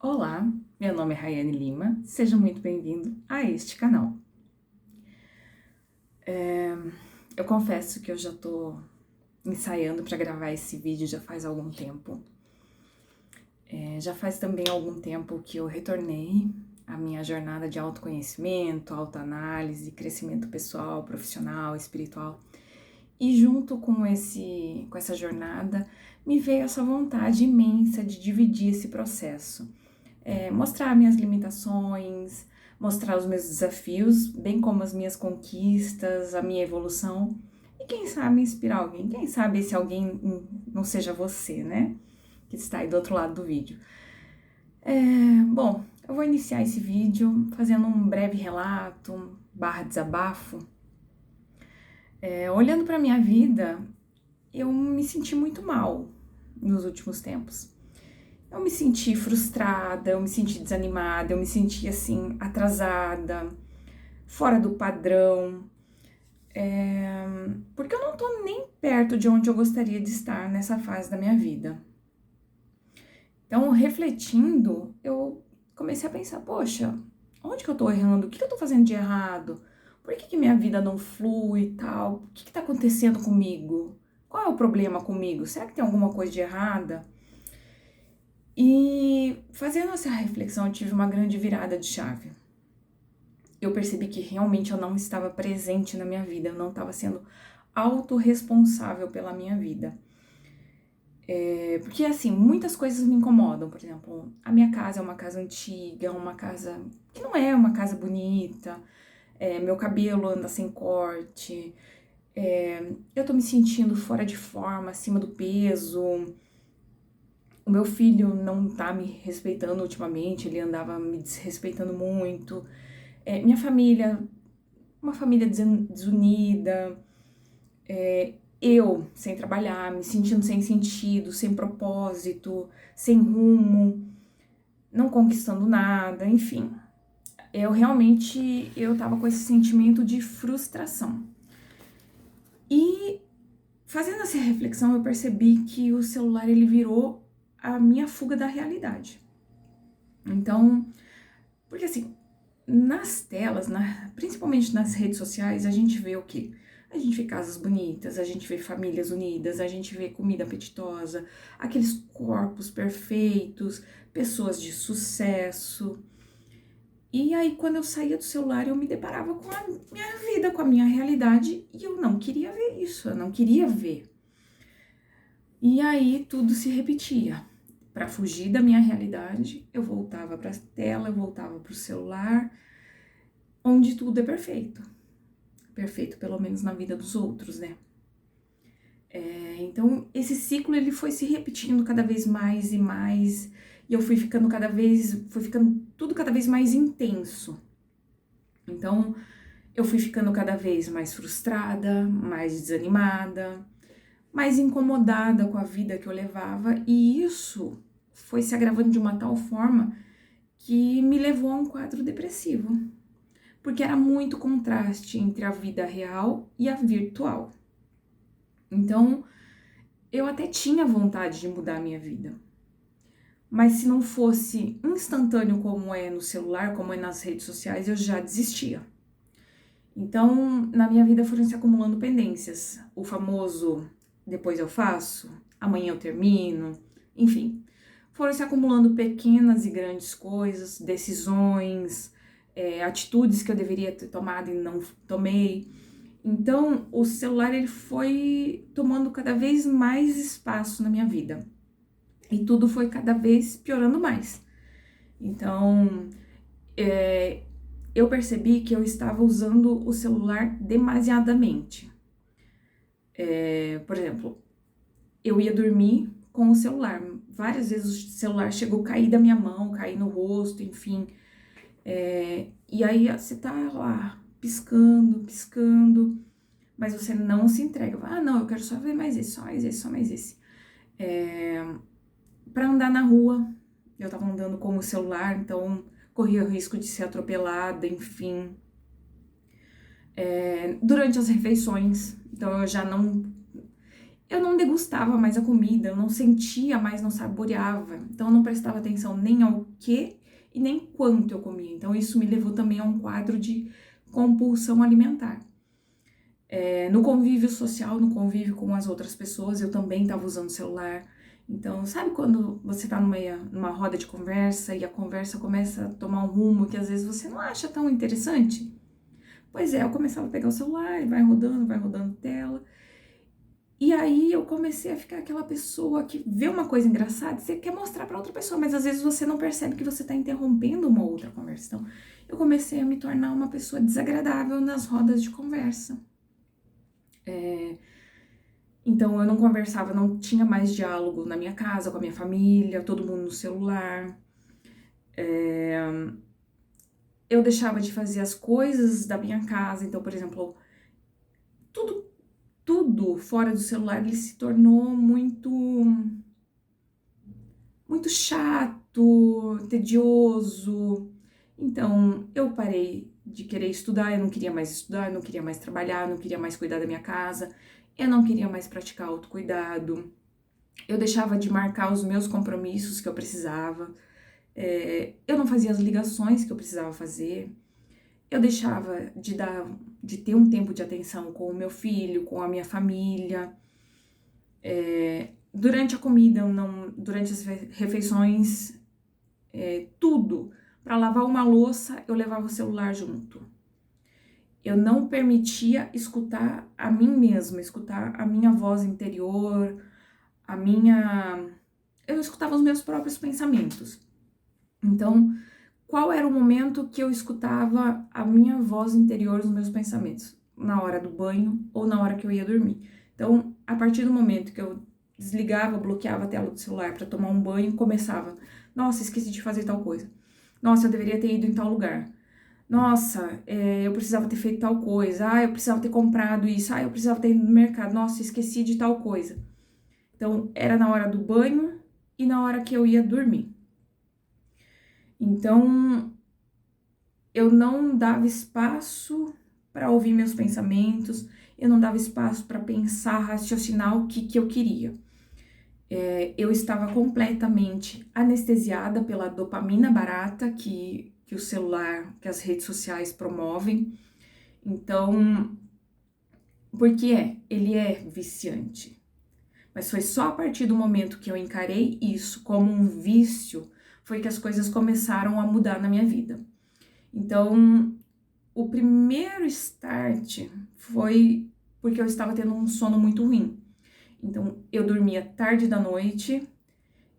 Olá, meu nome é Rayane Lima, seja muito bem-vindo a este canal. Eu confesso que eu já tô ensaiando para gravar esse vídeo já faz algum tempo. Já faz também algum tempo que eu retornei à minha jornada de autoconhecimento, autoanálise, crescimento pessoal, profissional, espiritual. E junto com essa jornada, me veio essa vontade imensa de dividir esse processo. Mostrar minhas limitações, mostrar os meus desafios, bem como as minhas conquistas, a minha evolução. E quem sabe inspirar alguém, quem sabe esse alguém não seja você, né? Que está aí do outro lado do vídeo. Bom, eu vou iniciar esse vídeo fazendo um breve relato, barra desabafo. Olhando para minha vida, eu me senti muito mal nos últimos tempos. Eu me senti frustrada, eu me senti desanimada, eu me senti assim, atrasada, fora do padrão, porque eu não tô nem perto de onde eu gostaria de estar nessa fase da minha vida. Então, refletindo, eu comecei a pensar, poxa, onde que eu tô errando? O que eu tô fazendo de errado? Por que minha vida não flui e tal? O que tá acontecendo comigo? Qual é o problema comigo? Será que tem alguma coisa de errada? E fazendo essa reflexão, eu tive uma grande virada de chave. Eu percebi que realmente eu não estava presente na minha vida, eu não estava sendo autorresponsável pela minha vida. Porque, assim, muitas coisas me incomodam. Por exemplo, a minha casa é uma casa antiga, uma casa que não é uma casa bonita, meu cabelo anda sem corte, eu tô me sentindo fora de forma, acima do peso. O meu filho não tá me respeitando ultimamente, ele andava me desrespeitando muito. Minha família, uma família desunida, eu sem trabalhar, me sentindo sem sentido, sem propósito, sem rumo, não conquistando nada, enfim. Eu tava com esse sentimento de frustração. E fazendo essa reflexão, eu percebi que o celular ele virou a minha fuga da realidade. Então, porque assim, nas telas, principalmente nas redes sociais, a gente vê o quê? A gente vê casas bonitas, a gente vê famílias unidas, a gente vê comida apetitosa, aqueles corpos perfeitos, pessoas de sucesso. E aí, quando eu saía do celular, eu me deparava com a minha vida, com a minha realidade, e eu não queria ver isso, eu não queria ver. E aí, tudo se repetia. Para fugir da minha realidade, eu voltava para a tela, eu voltava para o celular, onde tudo é perfeito. Perfeito, pelo menos na vida dos outros, né? Então, esse ciclo, ele foi se repetindo cada vez mais e mais, e eu foi ficando tudo cada vez mais intenso. Então, eu fui ficando cada vez mais frustrada, mais desanimada, mais incomodada com a vida que eu levava, e isso foi se agravando de uma tal forma que me levou a um quadro depressivo, porque era muito contraste entre a vida real e a virtual. Então, eu até tinha vontade de mudar a minha vida, mas se não fosse instantâneo como é no celular, como é nas redes sociais, eu já desistia. Então, na minha vida foram se acumulando pendências, o famoso depois eu faço, amanhã eu termino, enfim. Foram se acumulando pequenas e grandes coisas, decisões, atitudes que eu deveria ter tomado e não tomei. Então, o celular ele foi tomando cada vez mais espaço na minha vida. E tudo foi cada vez piorando mais. Então, eu percebi que eu estava usando o celular demasiadamente. Por exemplo, eu ia dormir com o celular. Várias vezes o celular chegou a cair da minha mão, cair no rosto, enfim. E aí você tá lá, piscando, piscando, mas você não se entrega. Ah, não, eu quero só ver mais esse, só mais esse, só mais esse. Pra andar na rua, eu tava andando com o celular, então corria o risco de ser atropelada, enfim. Durante as refeições, então eu já não... eu não degustava mais a comida, eu não sentia mais, não saboreava. Então eu não prestava atenção nem ao que e nem quanto eu comia. Então isso me levou também a um quadro de compulsão alimentar. No convívio social, no convívio com as outras pessoas, eu também estava usando o celular. Então, sabe quando você tá numa roda de conversa e a conversa começa a tomar um rumo que às vezes você não acha tão interessante? Pois é, eu começava a pegar o celular e vai rodando tela. E aí eu comecei a ficar aquela pessoa que vê uma coisa engraçada e você quer mostrar para outra pessoa, mas às vezes você não percebe que você tá interrompendo uma outra conversa. Então, eu comecei a me tornar uma pessoa desagradável nas rodas de conversa. Então eu não conversava, não tinha mais diálogo na minha casa, com a minha família, todo mundo no celular. Eu deixava de fazer as coisas da minha casa, então, por exemplo, tudo fora do celular ele se tornou muito chato, tedioso. Então, eu parei de querer estudar, eu não queria mais estudar, eu não queria mais trabalhar, eu não queria mais cuidar da minha casa, eu não queria mais praticar autocuidado. Eu deixava de marcar os meus compromissos que eu precisava, eu não fazia as ligações que eu precisava fazer, eu deixava de ter um tempo de atenção com o meu filho, com a minha família. Durante a comida, durante as refeições, tudo. Para lavar uma louça, eu levava o celular junto. Eu não permitia escutar a mim mesma, escutar a minha voz interior, eu não escutava os meus próprios pensamentos. Então, qual era o momento que eu escutava a minha voz interior, os meus pensamentos? Na hora do banho ou na hora que eu ia dormir. Então, a partir do momento que eu desligava, bloqueava a tela do celular para tomar um banho, começava: nossa, esqueci de fazer tal coisa. Nossa, eu deveria ter ido em tal lugar. Nossa, eu precisava ter feito tal coisa. Ah, eu precisava ter comprado isso. Ah, eu precisava ter ido no mercado. Nossa, esqueci de tal coisa. Então, era na hora do banho e na hora que eu ia dormir. Então, eu não dava espaço para ouvir meus pensamentos, eu não dava espaço para pensar, raciocinar o que eu queria. Eu estava completamente anestesiada pela dopamina barata que o celular, que as redes sociais promovem. Então, porque ele é viciante. Mas foi só a partir do momento que eu encarei isso como um vício, foi que as coisas começaram a mudar na minha vida. Então, o primeiro start foi porque eu estava tendo um sono muito ruim. Então, eu dormia tarde da noite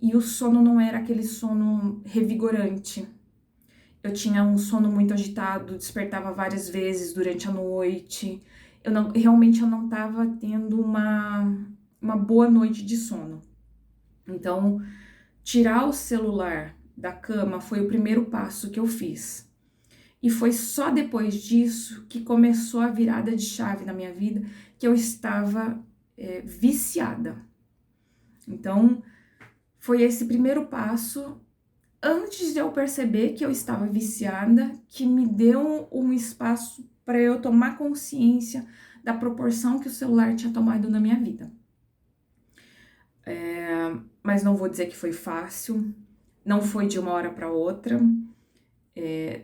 e o sono não era aquele sono revigorante. Eu tinha um sono muito agitado, despertava várias vezes durante a noite. Realmente eu não estava tendo uma boa noite de sono. Então, tirar o celular da cama foi o primeiro passo que eu fiz. E foi só depois disso que começou a virada de chave na minha vida, que eu estava viciada. Então, foi esse primeiro passo, antes de eu perceber que eu estava viciada, que me deu um espaço para eu tomar consciência da proporção que o celular tinha tomado na minha vida. Mas não vou dizer que foi fácil, não foi de uma hora para outra.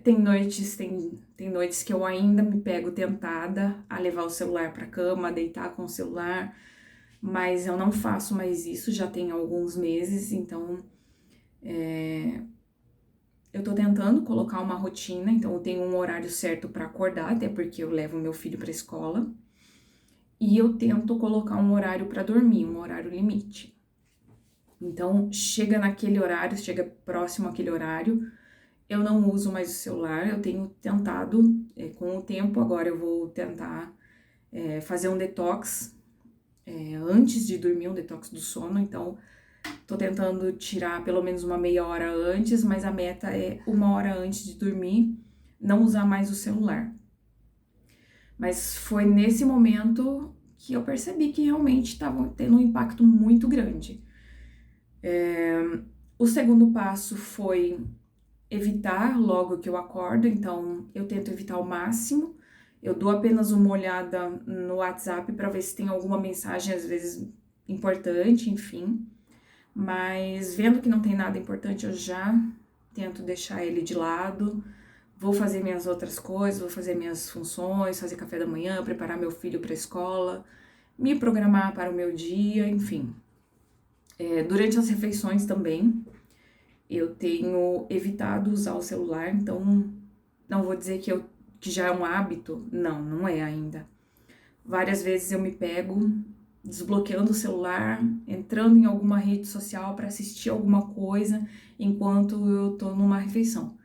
Tem noites que eu ainda me pego tentada a levar o celular para cama, a deitar com o celular, mas eu não faço mais isso, já tem alguns meses, então eu tô tentando colocar uma rotina, então eu tenho um horário certo para acordar, até porque eu levo meu filho para escola, e eu tento colocar um horário para dormir, um horário limite. Então, chega naquele horário, chega próximo àquele horário, eu não uso mais o celular, eu tenho tentado, com o tempo agora eu vou tentar fazer um detox antes de dormir, um detox do sono, então tô tentando tirar pelo menos uma meia hora antes, mas a meta é 1 hora antes de dormir, não usar mais o celular. Mas foi nesse momento que eu percebi que realmente estava tendo um impacto muito grande. O segundo passo foi evitar logo que eu acordo, então eu tento evitar ao máximo. Eu dou apenas uma olhada no WhatsApp para ver se tem alguma mensagem, às vezes importante, enfim. Mas vendo que não tem nada importante, eu já tento deixar ele de lado. Vou fazer minhas outras coisas, vou fazer minhas funções, fazer café da manhã, preparar meu filho para a escola, me programar para o meu dia, enfim. Durante as refeições também, eu tenho evitado usar o celular, então não vou dizer que já é um hábito, não é ainda. Várias vezes eu me pego desbloqueando o celular, entrando em alguma rede social para assistir alguma coisa enquanto eu tô numa refeição.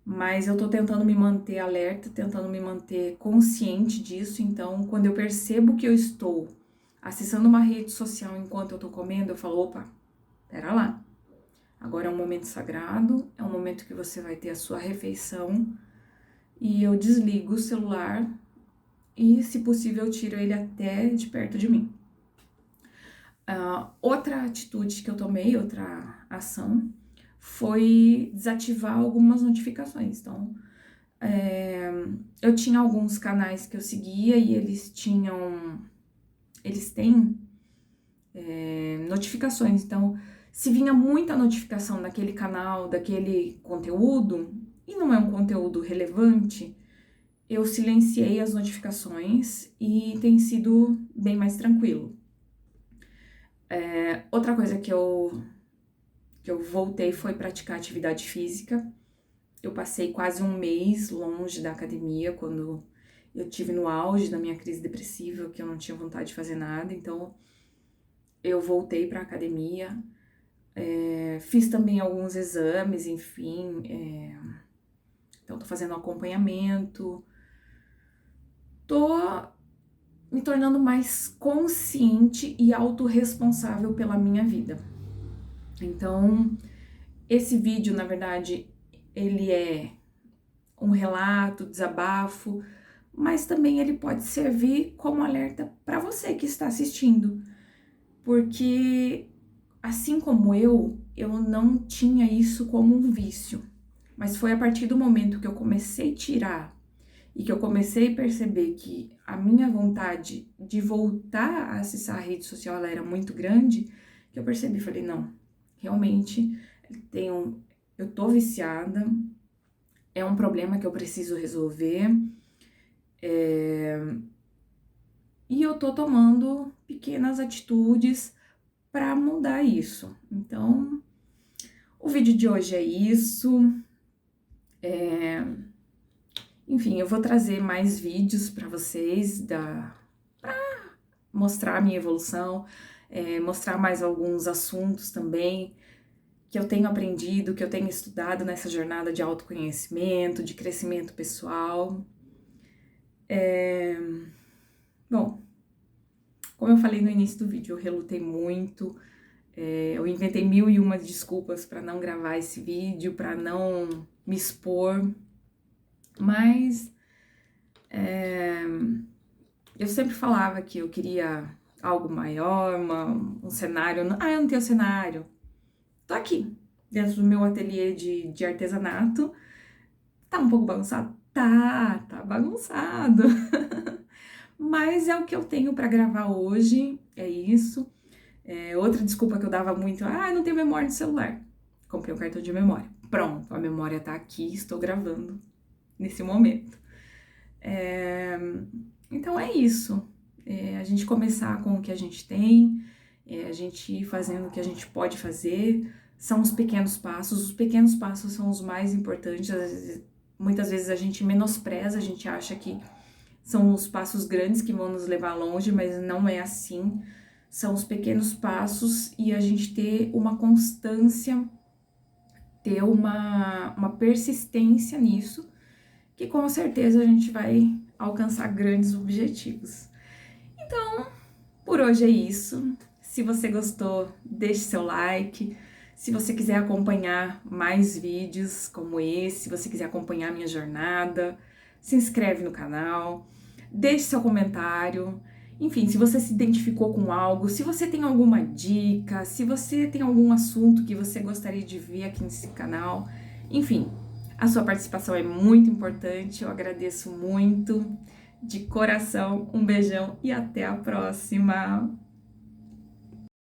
Mas eu tô tentando me manter alerta, tentando me manter consciente disso, então quando eu percebo que eu estou acessando uma rede social enquanto eu tô comendo, eu falo, opa, pera lá. Agora é um momento sagrado, é um momento que você vai ter a sua refeição e eu desligo o celular e, se possível, eu tiro ele até de perto de mim. Outra atitude que eu tomei, outra ação, foi desativar algumas notificações. Então, eu tinha alguns canais que eu seguia e eles têm notificações. Então, se vinha muita notificação daquele canal, daquele conteúdo, e não é um conteúdo relevante, eu silenciei as notificações e tem sido bem mais tranquilo. Outra coisa que eu voltei foi praticar atividade física. Eu passei quase um mês longe da academia, quando eu tive no auge da minha crise depressiva, que eu não tinha vontade de fazer nada, então eu voltei para a academia, fiz também alguns exames, enfim, então tô fazendo acompanhamento, tô me tornando mais consciente e autorresponsável pela minha vida. Então, esse vídeo, na verdade, ele é um relato, desabafo, mas também ele pode servir como alerta para você que está assistindo, porque assim como eu não tinha isso como um vício, mas foi a partir do momento que eu comecei a tirar e que eu comecei a perceber que a minha vontade de voltar a acessar a rede social ela era muito grande, que eu percebi, falei, não, realmente eu tô viciada, é um problema que eu preciso resolver, e eu tô tomando pequenas atitudes para mudar isso. Então, o vídeo de hoje é isso. Enfim, eu vou trazer mais vídeos para vocês para mostrar a minha evolução, mostrar mais alguns assuntos também que eu tenho aprendido, que eu tenho estudado nessa jornada de autoconhecimento, de crescimento pessoal. Bom, como eu falei no início do vídeo, eu relutei muito, eu inventei 1001 desculpas para não gravar esse vídeo, para não me expor, mas eu sempre falava que eu queria algo maior, um cenário. Eu não tenho cenário. Tô aqui, dentro do meu ateliê de artesanato. Tá um pouco bagunçado? Tá bagunçado. Mas é o que eu tenho para gravar hoje, é isso. Outra desculpa que eu dava muito, não tenho memória no celular. Comprei um cartão de memória. Pronto, a memória tá aqui, estou gravando nesse momento. Então é isso. A gente começar com o que a gente tem, a gente ir fazendo o que a gente pode fazer. São os pequenos passos são os mais importantes. Muitas vezes a gente menospreza, a gente acha que são os passos grandes que vão nos levar longe, mas não é assim. São os pequenos passos e a gente ter uma constância, ter uma persistência nisso, que com certeza a gente vai alcançar grandes objetivos. Então, por hoje é isso. Se você gostou, deixe seu like. Se você quiser acompanhar mais vídeos como esse, se você quiser acompanhar a minha jornada, se inscreve no canal, deixe seu comentário. Enfim, se você se identificou com algo, se você tem alguma dica, se você tem algum assunto que você gostaria de ver aqui nesse canal, enfim, a sua participação é muito importante, eu agradeço muito, de coração, um beijão e até a próxima!